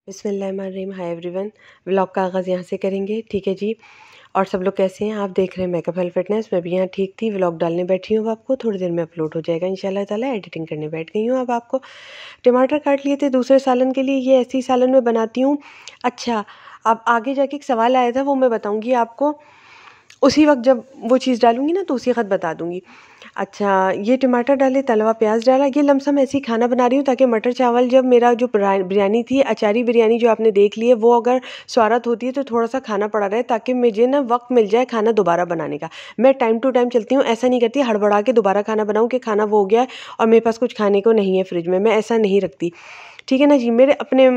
बिस्मिल्लाहिर्रहमानिर्रहीम। Hi everyone, vlog का आगाज़ यहाँ से करेंगे। ठीक है जी। और सब लोग कैसे हैं? आप देख रहे हैं मेकअप हेल्थ फिटनेस। मैं भी यहाँ ठीक थी, व्लॉग डालने बैठी हूँ। अब आपको थोड़ी देर में अपलोड हो जाएगा इंशाल्लाह ताला। एडिटिंग करने बैठ गई हूँ। अब आपको टमाटर काट लिए थे दूसरे सालन के लिए। ये ऐसी सालन में बनाती हूँ। अच्छा, अब आगे जाके एक सवाल आया था, वो मैं बताऊँगी आपको उसी वक्त जब वो चीज़ डालूंगी ना, तो उसी वक्त बता दूंगी। अच्छा, ये टमाटर डाले, तलवा प्याज डाला। ये लमसम ऐसी खाना बना रही हूँ ताकि मटर चावल, जब मेरा जो बिरयानी थी, अचारी बिरयानी जो आपने देख ली है, वो अगर स्वारत होती है तो थोड़ा सा खाना पड़ा रहे, ताकि मुझे ना वक्त मिल जाए खाना दोबारा बनाने का। मैं टाइम टू टाइम चलती हूँ, ऐसा नहीं करती हड़बड़ा के दोबारा खाना बनाऊँ कि खाना वो हो गया है और मेरे पास कुछ खाने को नहीं है फ्रिज में। मैं ऐसा नहीं रखती। ठीक है ना जी। मेरे अपने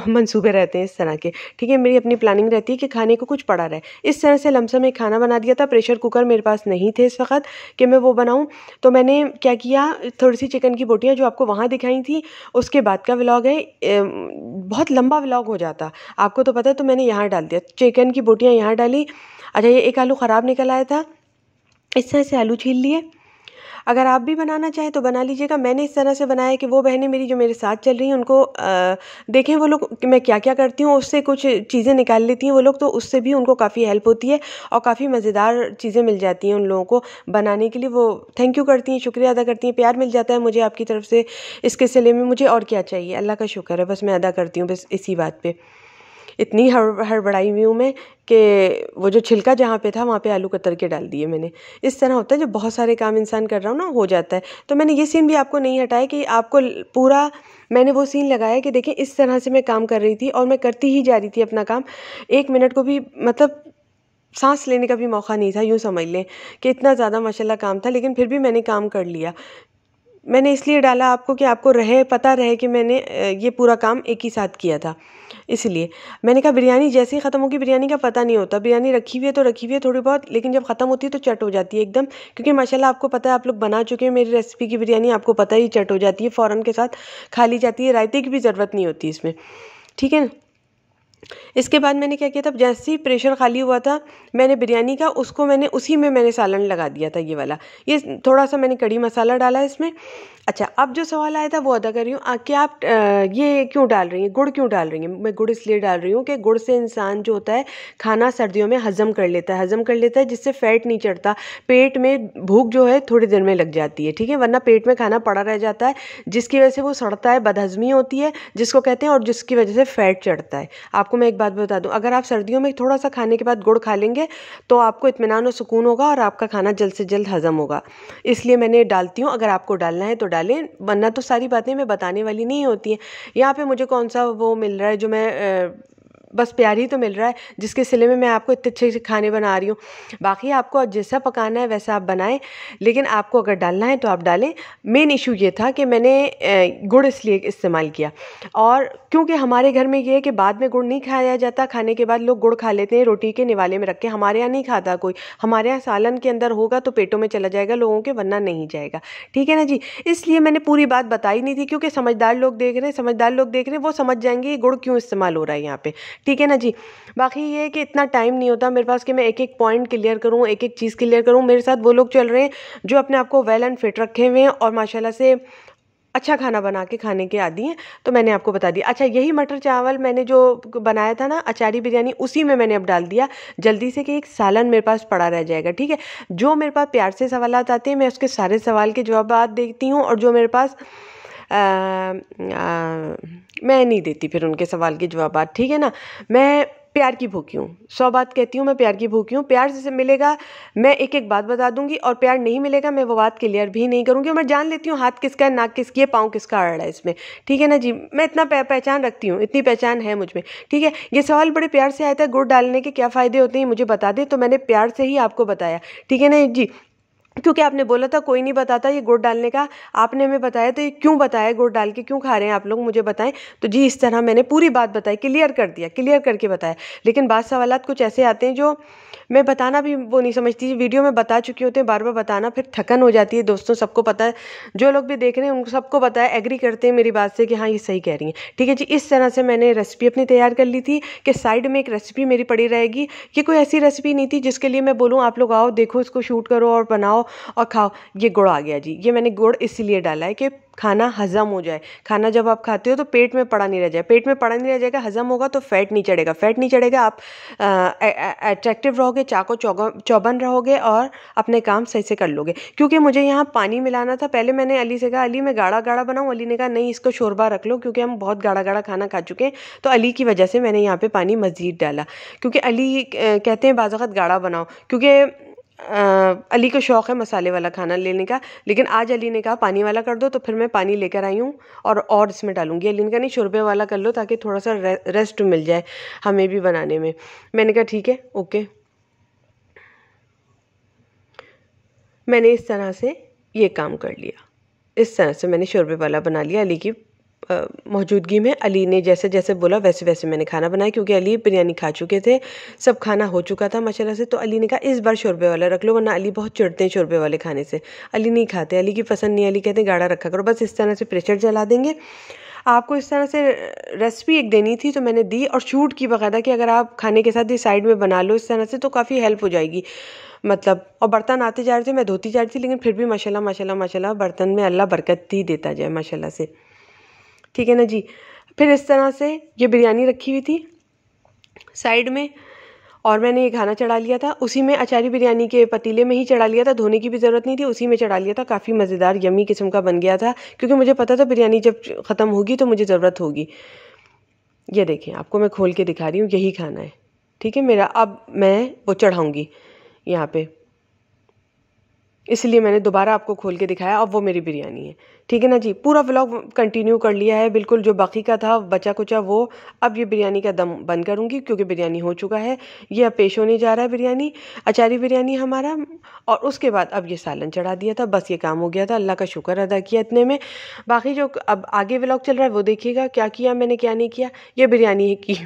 मंसूबे रहते हैं इस तरह के। ठीक है, मेरी अपनी प्लानिंग रहती है कि खाने को कुछ पड़ा रहे। इस तरह से लमसम एक खाना बना दिया था। प्रेशर कुकर मेरे पास नहीं थे इस वक्त कि मैं वो बनाऊं, तो मैंने क्या किया, थोड़ी सी चिकन की बोटियां जो आपको वहाँ दिखाई थी, उसके बाद का व्लॉग है। बहुत लंबा व्लॉग हो जाता, आपको तो पता है, तो मैंने यहाँ डाल दिया। चिकन की बोटियाँ यहाँ डाली। अच्छा, ये एक आलू ख़राब निकल आया था, इस तरह से आलू छील लिए। अगर आप भी बनाना चाहें तो बना लीजिएगा। मैंने इस तरह से बनाया कि वो बहनें मेरी जो मेरे साथ चल रही हैं, उनको देखें वो लोग कि मैं क्या क्या करती हूँ, उससे कुछ चीज़ें निकाल लेती हैं वो लोग, तो उससे भी उनको काफ़ी हेल्प होती है और काफ़ी मज़ेदार चीज़ें मिल जाती हैं उन लोगों को बनाने के लिए। वो थैंक यू करती हैं, शुक्रिया अदा करती हैं, प्यार मिल जाता है मुझे आपकी तरफ से। इसके सिले में मुझे और क्या चाहिए, अल्लाह का शुक्र है, बस मैं अदा करती हूँ बस इसी बात पर। इतनी हड़बड़ाई हुई हूँ मैं कि वो जो छिलका जहाँ पे था वहाँ पे आलू कतर के डाल दिए मैंने। इस तरह होता है जब बहुत सारे काम इंसान कर रहा हूँ ना, हो जाता है। तो मैंने ये सीन भी आपको नहीं हटाया कि आपको पूरा मैंने वो सीन लगाया कि देखिए इस तरह से मैं काम कर रही थी और मैं करती ही जा रही थी अपना काम। 1 मिनट को भी मतलब सांस लेने का भी मौका नहीं था, यूँ समझ लें कि इतना ज़्यादा माशाल्लाह काम था, लेकिन फिर भी मैंने काम कर लिया। मैंने इसलिए डाला आपको कि आपको पता रहे कि मैंने ये पूरा काम एक ही साथ किया था। इसलिए मैंने कहा बिरयानी जैसे ही ख़त्म होगी, बिरयानी का पता नहीं होता। बिरयानी रखी हुई है तो रखी हुई है थोड़ी बहुत, लेकिन जब ख़त्म होती है तो चट हो जाती है एकदम। क्योंकि माशाल्लाह आपको पता है, आप लोग बना चुके हैं मेरी रेसिपी की बिरयानी, आपको पता ही चट हो जाती है, फ़ौरन के साथ खा ली जाती है, रायते की भी ज़रूरत नहीं होती इसमें। ठीक है। इसके बाद मैंने क्या किया था, जैसे ही प्रेशर खाली हुआ था, मैंने बिरयानी का उसको मैंने उसी में मैंने सालन लगा दिया था, ये वाला। ये थोड़ा सा मैंने कड़ी मसाला डाला इसमें। अच्छा, अब जो सवाल आया था वो अदा कर रही हूँ कि आप ये क्यों डाल रही हैं, गुड़ क्यों डाल रही हैं? मैं गुड़ इसलिए डाल रही हूँ कि गुड़ से इंसान जो होता है खाना सर्दियों में हज़म कर लेता है, जिससे फैट नहीं चढ़ता। पेट में भूख जो है थोड़ी देर में लग जाती है। ठीक है, वरना पेट में खाना पड़ा रह जाता है, जिसकी वजह से वो सड़ता है, बदहज़मी होती है जिसको कहते हैं, और जिसकी वजह से फैट चढ़ता है। आपको मैं एक बात बता दूं, अगर आप सर्दियों में थोड़ा सा खाने के बाद गुड़ खा लेंगे तो आपको इत्मीनान और सुकून होगा और आपका खाना जल्द से जल्द हज़म होगा। इसलिए मैंने डालती हूँ। अगर आपको डालना है तो डालें, वरना तो सारी बातें मैं बताने वाली नहीं होती हैं। यहाँ पे मुझे कौन सा वो मिल रहा है जो मैं बस प्यार ही तो मिल रहा है, जिसके सिले में मैं आपको इतने अच्छे से खाने बना रही हूँ। बाकी आपको जैसा पकाना है वैसा आप बनाएं, लेकिन आपको अगर डालना है तो आप डालें। मेन इशू ये था कि मैंने गुड़ इसलिए इस्तेमाल किया, और क्योंकि हमारे घर में ये है कि बाद में गुड़ नहीं खाया जाता, खाने के बाद लोग गुड़ खा लेते हैं रोटी के निवाले में रख के। हमारे यहाँ नहीं खाता कोई, हमारे यहाँ सालन के अंदर होगा तो पेटों में चला जाएगा लोगों के, वरना नहीं जाएगा। ठीक है ना जी। इसलिए मैंने पूरी बात बताई नहीं थी, क्योंकि समझदार लोग देख रहे हैं, वो समझ जाएंगे गुड़ क्यों इस्तेमाल हो रहा है यहाँ पे। ठीक है ना जी। बाकी ये है कि इतना टाइम नहीं होता मेरे पास कि मैं एक एक पॉइंट क्लियर करूँ, एक एक चीज़ क्लियर करूँ। मेरे साथ वो लोग चल रहे हैं जो अपने आप को वेल एंड फिट रखे हुए हैं और माशाल्लाह से अच्छा खाना बना के खाने के आदी हैं, तो मैंने आपको बता दिया। अच्छा, यही मटर चावल मैंने जो बनाया था ना, अचारी बिरयानी, उसी में मैंने अब डाल दिया जल्दी से कि एक सालन मेरे पास पड़ा रह जाएगा। ठीक है। जो मेरे पास प्यार से सवालात आते हैं, मैं उसके सारे सवाल के जवाब देती हूँ, और जो मेरे पास मैं नहीं देती फिर उनके सवाल के जवाब। ठीक है ना। मैं प्यार की भूखी हूँ, 100 बात कहती हूँ, मैं प्यार की भूखी हूँ। प्यार से मिलेगा मैं एक एक बात बता दूंगी, और प्यार नहीं मिलेगा मैं वो बात क्लियर भी नहीं करूँगी। मैं जान लेती हूँ हाथ किसका है, नाक किसकी है, पाँव किसका अड़ है इसमें। ठीक है ना जी। मैं इतना पहचान रखती हूँ, इतनी पहचान है मुझ में। ठीक है। ये सवाल बड़े प्यार से आया था, गुड़ डालने के क्या फ़ायदे होते हैं मुझे बता दें, तो मैंने प्यार से ही आपको बताया। ठीक है ना जी। क्योंकि आपने बोला था कोई नहीं बताता ये गुड़ डालने का, आपने हमें बताया, तो ये क्यों बताया, गुड़ डाल के क्यों खा रहे हैं आप लोग, मुझे बताएं। तो जी इस तरह मैंने पूरी बात बताई, क्लियर कर दिया, क्लियर करके बताया। लेकिन बात सवालात कुछ ऐसे आते हैं जो मैं बताना भी वो नहीं समझती, वीडियो में बता चुके होते हैं, बार बार बताना फिर थकन हो जाती है। दोस्तों सबको पता है, जो लोग भी देख रहे हैं उनको सबको पता है, एग्री करते हैं मेरी बात से कि हाँ ये सही कह रही हैं। ठीक है जी। इस तरह से मैंने रेसिपी अपनी तैयार कर ली थी कि साइड में एक रेसिपी मेरी पड़ी रहेगी। ये कोई ऐसी रेसिपी नहीं थी जिसके लिए मैं बोलूँ आप लोग आओ देखो इसको शूट करो और बनाओ और खाओ। ये गुड़ आ गया जी। ये मैंने गुड़ इसलिए डाला है कि खाना हज़म हो जाए। खाना जब आप खाते हो तो पेट में पड़ा नहीं रह जाए, पेट में पड़ा नहीं रह जाएगा, हज़म होगा तो फैट नहीं चढ़ेगा, फैट नहीं चढ़ेगा, आप अट्रैक्टिव रहोगे, चाको चौबन रहोगे और अपने काम सही से कर लोगे। क्योंकि मुझे यहाँ पानी मिलाना था, पहले मैंने अली से कहा अली मैं गाढ़ा गाढ़ा बनाऊँ, अली ने कहा नहीं इसको शोरबा रख लो, क्योंकि हम बहुत गाढ़ा गाढ़ा खाना खा चुके हैं। तो अली की वजह से मैंने यहाँ पे पानी मज़ीद डाला, क्योंकि अली कहते हैं बाज़ वक़्त गाढ़ा बनाओ, क्योंकि अली को शौक़ है मसाले वाला खाना लेने का। लेकिन आज अली ने कहा पानी वाला कर दो, तो फिर मैं पानी लेकर आई हूँ और इसमें डालूंगी। अली ने कहा नहीं शोरबे वाला कर लो ताकि थोड़ा सा रेस्ट मिल जाए हमें भी बनाने में। मैंने कहा ठीक है ओके। मैंने इस तरह से ये काम कर लिया, इस तरह से मैंने शोरबे वाला बना लिया अली की मौजूदगी में। अली ने जैसे जैसे बोला वैसे वैसे मैंने खाना बनाया, क्योंकि अली बिरयानी खा चुके थे, सब खाना हो चुका था माशाल्लाह से। तो अली ने कहा इस बार शोरबे वाला रख लो, वरना अली बहुत चिढ़ते हैं शोरबे वाले खाने से, अली नहीं खाते, अली की पसंद नहीं, अली कहते हैं गाढ़ा रखा करो। बस इस तरह से प्रेशर जला देंगे। आपको इस तरह से रेसिपी एक देनी थी तो मैंने दी, और शूट की बाकायदा कि अगर आप खाने के साथ ये साइड में बना लो इस तरह से तो काफ़ी हेल्प हो जाएगी मतलब। और बर्तन आते जा रहे थे, मैं धोती जा रही थी, लेकिन फिर भी माशाल्लाह माशाल्लाह माशाल्लाह बर्तन में अल्लाह बरकत ही देता जाए माशाल्लाह से, ठीक है ना जी। फिर इस तरह से ये बिरयानी रखी हुई थी साइड में, और मैंने ये खाना चढ़ा लिया था उसी में, अचारी बिरयानी के पतीले में ही चढ़ा लिया था, धोने की भी ज़रूरत नहीं थी, उसी में चढ़ा लिया था। काफ़ी मज़ेदार यमी किस्म का बन गया था, क्योंकि मुझे पता था बिरयानी जब ख़त्म होगी तो मुझे ज़रूरत होगी। ये देखें आपको मैं खोल के दिखा रही हूँ, यही खाना है, ठीक है मेरा। अब मैं वो चढ़ाऊँगी यहाँ पे, इसलिए मैंने दोबारा आपको खोल के दिखाया। अब वो मेरी बिरयानी है, ठीक है ना जी। पूरा व्लॉग कंटिन्यू कर लिया है बिल्कुल, जो बाकी का था बचा कुचा वो। अब ये बिरयानी का दम बंद करूँगी क्योंकि बिरयानी हो चुका है। ये अब पेश होने जा रहा है बिरयानी, अचारी बिरयानी हमारा। और उसके बाद अब ये सालन चढ़ा दिया था, बस ये काम हो गया था। अल्लाह का शुक्र अदा किया इतने में। बाकी जो अब आगे व्लॉग चल रहा है वो देखिएगा, क्या किया मैंने क्या नहीं किया। ये बिरयानी की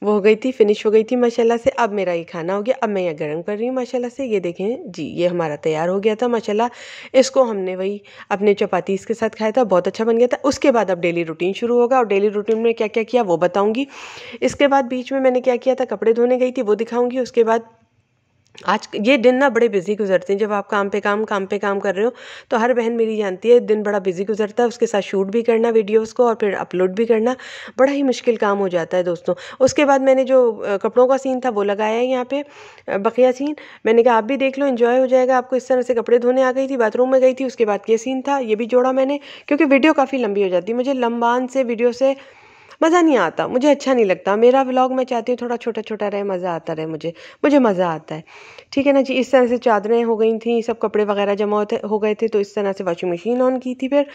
वो हो गई थी, फिनिश हो गई थी माशाल्लाह से। अब मेरा ये खाना हो गया, अब मैं ये गर्म कर रही हूँ माशाल्लाह से। ये देखें जी, ये हमारा तैयार हो गया था माशाल्लाह। इसको हमने वही अपने चपाती के साथ खाया था, बहुत अच्छा बन गया था। उसके बाद अब डेली रूटीन शुरू होगा, और डेली रूटीन में क्या क्या किया वो बताऊँगी। इसके बाद बीच में मैंने क्या किया था, कपड़े धोने गई थी, वो दिखाऊँगी। उसके बाद आज ये दिन ना बड़े बिजी गुजरते हैं, जब आप काम पे काम कर रहे हो तो हर बहन मेरी जानती है दिन बड़ा बिजी गुजरता है। उसके साथ शूट भी करना वीडियोस को और फिर अपलोड भी करना बड़ा ही मुश्किल काम हो जाता है दोस्तों। उसके बाद मैंने जो कपड़ों का सीन था वो लगाया है यहाँ पे, बकिया सीन। मैंने कहा आप भी देख लो, एंजॉय हो जाएगा आपको। इस तरह से कपड़े धोने आ गई थी, बाथरूम में गई थी, उसके बाद ये सीन था, ये भी जोड़ा मैंने, क्योंकि वीडियो काफ़ी लंबी हो जाती है। मुझे लंबान से वीडियो से मज़ा नहीं आता, मुझे अच्छा नहीं लगता। मेरा व्लॉग मैं चाहती हूँ थोड़ा छोटा छोटा रहे, मज़ा आता रहे, मुझे मज़ा आता है, ठीक है ना जी। इस तरह से चादरें हो गई थी, सब कपड़े वगैरह जमा हो गए थे, तो इस तरह से वॉशिंग मशीन ऑन की थी। फिर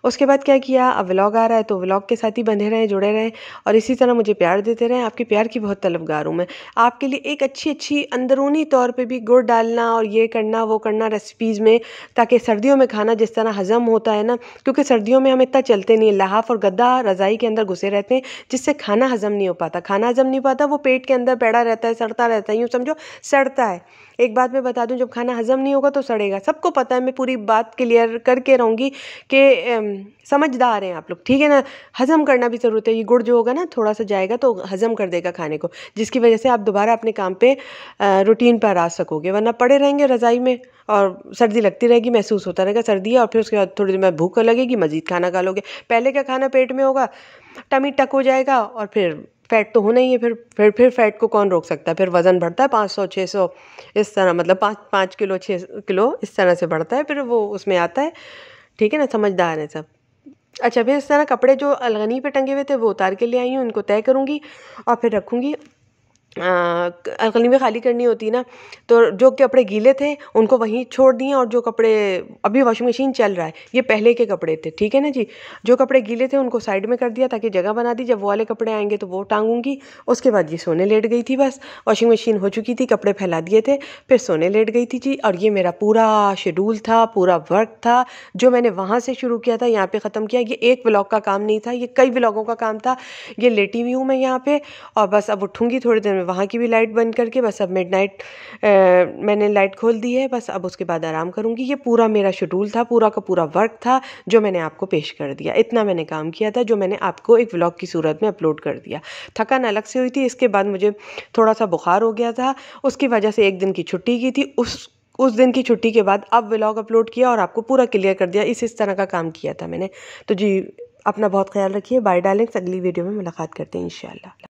उसके बाद क्या किया, अब व्लॉग आ रहा है तो व्लॉग के साथ ही बंधे रहें, जुड़े रहें, और इसी तरह मुझे प्यार देते रहें। आपके प्यार की बहुत तलबगार हूँ मैं। आपके लिए एक अच्छी अंदरूनी तौर पर भी गुड़ डालना और ये करना वो करना रेसिपीज़ में, ताकि सर्दियों में खाना जिस तरह हज़म होता है ना, क्योंकि सर्दियों में हम इतना चलते नहीं, लहाफ और गद्दा रज़ाई के अंदर घुसे रहते हैं, जिससे खाना हजम नहीं हो पाता। खाना हजम नहीं पाता, वो पेट के अंदर पड़ा रहता है, सड़ता रहता है, यूँ समझो सड़ता है। एक बात मैं बता दूं, जब खाना हजम नहीं होगा तो सड़ेगा, सबको पता है। मैं पूरी बात क्लियर करके रहूँगी कि समझदार हैं आप लोग, ठीक है ना। हजम करना भी ज़रूरत है। ये गुड़ जो होगा ना थोड़ा सा जाएगा तो हजम कर देगा खाने को, जिसकी वजह से आप दोबारा अपने काम पे रूटीन पर आ सकोगे, वरना पड़े रहेंगे रज़ाई में और सर्दी लगती रहेगी, महसूस होता रहेगा सर्दी है, और फिर उसके बाद थोड़ी देर में भूख लगेगी, मज़ीद खाना खा लोगे। पहले का खाना पेट में होगा, टमी टक हो जाएगा, और फिर फैट तो होना ही है। फिर फैट को कौन रोक सकता है। फिर वज़न बढ़ता है 500-600 इस तरह, मतलब 5 किलो 6 किलो इस तरह से बढ़ता है, फिर वो उसमें आता है, ठीक है ना। समझदार है सब। अच्छा, फिर इस तरह कपड़े जो अलगनी पे टंगे हुए थे वो उतार के ले आई हूँ, इनको तय करूँगी और फिर रखूँगी। अलगनी में खाली करनी होती है ना, तो जो कपड़े गीले थे उनको वहीं छोड़ दिए, और जो कपड़े अभी वॉशिंग मशीन चल रहा है ये पहले के कपड़े थे, ठीक है ना जी। जो कपड़े गीले थे उनको साइड में कर दिया ताकि जगह बना दी, जब वो वाले कपड़े आएंगे तो वो टांगूंगी। उसके बाद ये सोने लेट गई थी, बस वॉशिंग मशीन हो चुकी थी, कपड़े फैला दिए थे, फिर सोने लेट गई थी जी। और ये मेरा पूरा शेड्यूल था, पूरा वर्क था, जो मैंने वहाँ से शुरू किया था यहाँ पे ख़त्म किया। ये एक व्लॉग का काम नहीं था, ये कई व्लॉगों का काम था। ये लेटी हुई हूँ मैं यहाँ पे, और बस अब उठूँगी थोड़ी देर में, वहाँ की भी लाइट बंद करके, बस अब मिडनाइट मैंने लाइट खोल दी है, बस अब उसके बाद आराम करूँगी। ये पूरा मेरा शेड्यूल था, पूरा का पूरा वर्क था जो मैंने आपको पेश कर दिया। इतना मैंने काम किया था जो मैंने आपको एक व्लॉग की सूरत में अपलोड कर दिया। थकान अलग से हुई थी, इसके बाद मुझे थोड़ा सा बुखार हो गया था, उसकी वजह से एक दिन की छुट्टी की थी, उस दिन की छुट्टी के बाद अब व्लॉग अपलोड किया और आपको पूरा क्लियर कर दिया। इस तरह का काम किया था मैंने। तो जी अपना बहुत ख्याल रखिए। बाय डार्लिंग्स, अगली वीडियो में मुलाकात करते हैं इंशाल्लाह।